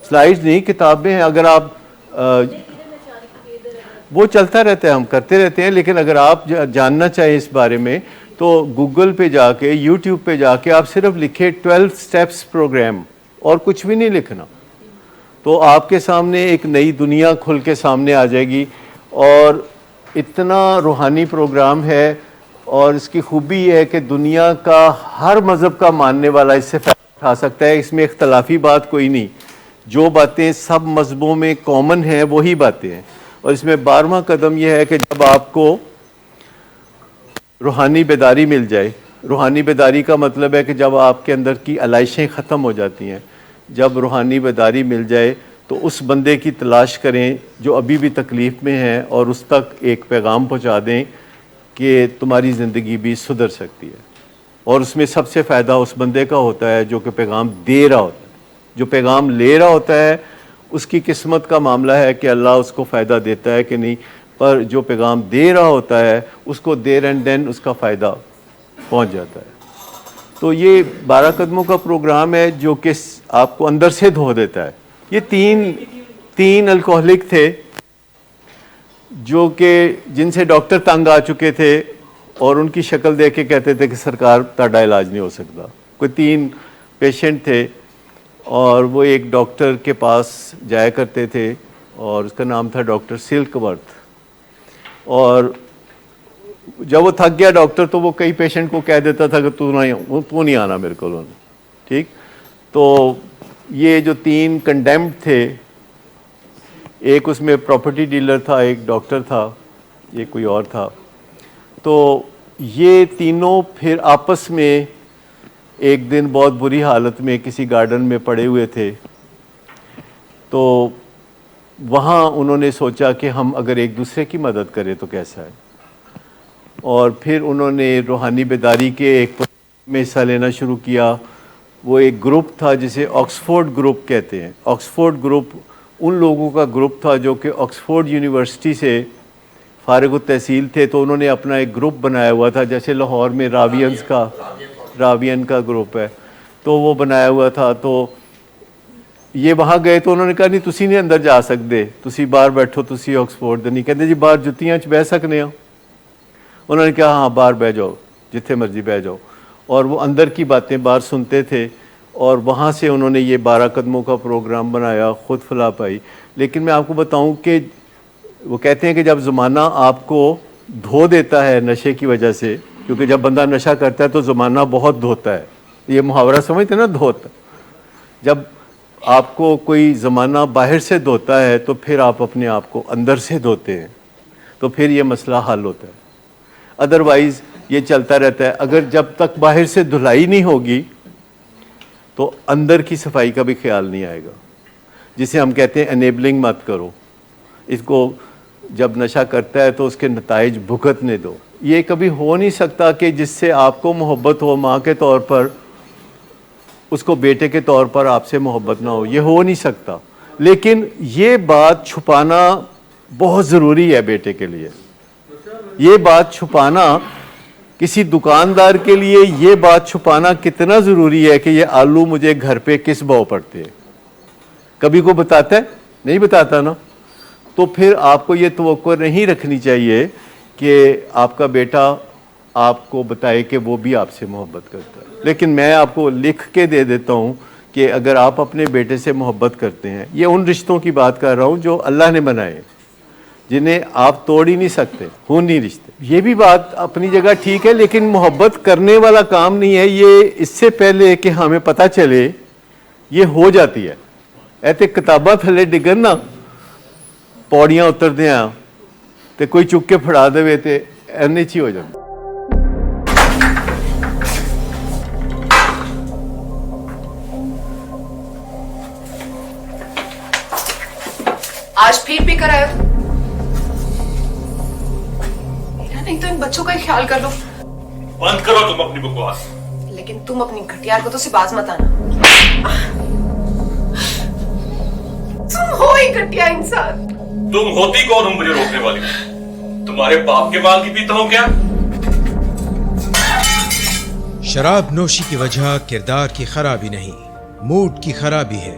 Slide نہیں کتابیں ہیں. اگر آپ وہ چلتا رہتا ہے, ہم کرتے رہتے ہیں, لیکن اگر آپ جاننا چاہیں اس بارے میں تو گوگل پہ جا کے یوٹیوب پہ جا کے آپ صرف لکھیں 12 سٹیپس پروگرام اور کچھ بھی نہیں لکھنا, تو آپ کے سامنے ایک نئی دنیا کھل کے سامنے آ جائے گی. اور اتنا روحانی پروگرام ہے, اور اس کی خوبی یہ ہے کہ دنیا کا ہر مذہب کا ماننے والا اس سے فائدہ اٹھا سکتا ہے. اس میں اختلافی بات کوئی نہیں, جو باتیں سب مذہبوں میں کامن ہیں وہی باتیں ہیں. اور اس میں 12واں قدم یہ ہے کہ جب آپ کو روحانی بیداری مل جائے, روحانی بیداری کا مطلب ہے کہ جب آپ کے اندر کی علائشیں ختم ہو جاتی ہیں, جب روحانی بیداری مل جائے تو اس بندے کی تلاش کریں جو ابھی بھی تکلیف میں ہے, اور اس تک ایک پیغام پہنچا دیں کہ تمہاری زندگی بھی سدھر سکتی ہے. اور اس میں سب سے فائدہ اس بندے کا ہوتا ہے جو کہ پیغام دے رہا ہوتا ہے. جو پیغام لے رہا ہوتا ہے اس کی قسمت کا معاملہ ہے کہ اللہ اس کو فائدہ دیتا ہے کہ نہیں, پر جو پیغام دے رہا ہوتا ہے اس کو دیر اینڈ دین اس کا فائدہ پہنچ جاتا ہے. تو یہ 12 قدموں کا پروگرام ہے جو کہ آپ کو اندر سے دھو دیتا ہے. یہ تین الکوہلک تھے جو کہ جن سے ڈاکٹر تنگ آ چکے تھے, اور ان کی شکل دیکھ کے کہتے تھے کہ سرکار تہاڈا علاج نہیں ہو سکتا. کوئی 3 پیشنٹ تھے, اور وہ ایک ڈاکٹر کے پاس جایا کرتے تھے, اور اس کا نام تھا ڈاکٹر سلک ورتھ. اور جب وہ تھک گیا ڈاکٹر تو وہ کئی پیشنٹ کو کہہ دیتا تھا کہ تو نہیں آنا میرے کو. ٹھیک, تو یہ جو 3 کنڈیمڈ تھے, ایک اس میں پراپرٹی ڈیلر تھا, ایک ڈاکٹر تھا, یہ کوئی اور تھا. تو یہ تینوں پھر آپس میں ایک دن بہت بری حالت میں کسی گارڈن میں پڑے ہوئے تھے. تو وہاں انہوں نے سوچا کہ ہم اگر ایک دوسرے کی مدد کریں تو کیسا ہے. اور پھر انہوں نے روحانی بیداری کے ایک میں حصہ لینا شروع کیا. وہ ایک گروپ تھا جسے آکسفورڈ گروپ کہتے ہیں. آکسفورڈ گروپ ان لوگوں کا گروپ تھا جو کہ آکسفورڈ یونیورسٹی سے فارغ التحصیل تھے. تو انہوں نے اپنا ایک گروپ بنایا ہوا تھا, جیسے لاہور میں راوین کا گروپ ہے, تو وہ بنایا ہوا تھا. تو یہ وہاں گئے تو انہوں نے کہا نہیں تسی نہیں اندر جا سکتے, تسی باہر بیٹھو, تسی آکسفورڈ دے نہیں. کہتے جی باہر جتیاں چ بہ سکنے ہو. انہوں نے کہا ہاں باہر بہ جاؤ, جتھے مرضی بہ جاؤ. اور وہ اندر کی باتیں باہر سنتے تھے, اور وہاں سے انہوں نے یہ 12 قدموں کا پروگرام بنایا, خود فلاح پائی. لیکن میں آپ کو بتاؤں کہ وہ کہتے ہیں کہ جب زمانہ آپ کو دھو دیتا ہے نشے کی وجہ سے, کیونکہ جب بندہ نشہ کرتا ہے تو زمانہ بہت دھوتا ہے, یہ محاورہ سمجھتے ہیں نا دھوتا. جب آپ کو کوئی زمانہ باہر سے دھوتا ہے تو پھر آپ اپنے آپ کو اندر سے دھوتے ہیں, تو پھر یہ مسئلہ حل ہوتا ہے. ادروائز یہ چلتا رہتا ہے. اگر جب تک باہر سے دھلائی نہیں ہوگی تو اندر کی صفائی کا بھی خیال نہیں آئے گا, جسے ہم کہتے ہیں انیبلنگ مت کرو. اس کو جب نشہ کرتا ہے تو اس کے نتائج بھگتنے دو. یہ کبھی ہو نہیں سکتا کہ جس سے آپ کو محبت ہو ماں کے طور پر, اس کو بیٹے کے طور پر آپ سے محبت نہ ہو, یہ ہو نہیں سکتا. لیکن یہ بات چھپانا بہت ضروری ہے بیٹے کے لیے. یہ بات چھپانا کسی دکاندار کے لیے, یہ بات چھپانا کتنا ضروری ہے کہ یہ آلو مجھے گھر پہ کس بھاؤ پڑتے ہیں. کبھی کو بتاتا ہے؟ نہیں بتاتا نا. تو پھر آپ کو یہ توقع نہیں رکھنی چاہیے کہ آپ کا بیٹا آپ کو بتائے کہ وہ بھی آپ سے محبت کرتا ہے. لیکن میں آپ کو لکھ کے دے دیتا ہوں کہ اگر آپ اپنے بیٹے سے محبت کرتے ہیں, یہ ان رشتوں کی بات کر رہا ہوں جو اللہ نے بنائے, جنہیں آپ توڑ ہی نہیں سکتے, خونی رشتے. یہ بھی بات اپنی جگہ ٹھیک ہے, لیکن محبت کرنے والا کام نہیں ہے یہ. اس سے پہلے کہ ہمیں پتہ چلے یہ ہو جاتی ہے. ایتے کتاباں تھلے ڈگن نا, پوڑیاں اتر دیا تے کوئی چک کے پھڑا دے تے اینے چی ہو جاتا. آج پھر بھی کرایا تو میرا نہیں تو ان بچوں کا ہی خیال کر لو. بند کرو تم اپنی بکواس. لیکن تم اپنی گھٹیار کو تو سے باز مت آنا. تم ہو ہی گھٹیا انسان. تم ہوتی کون ہو مجھے روکنے والی؟ تمہارے باپ کے مال کی پیتا ہوں کیا؟ شراب نوشی کی وجہ کردار کی خرابی نہیں, موڈ کی خرابی ہے.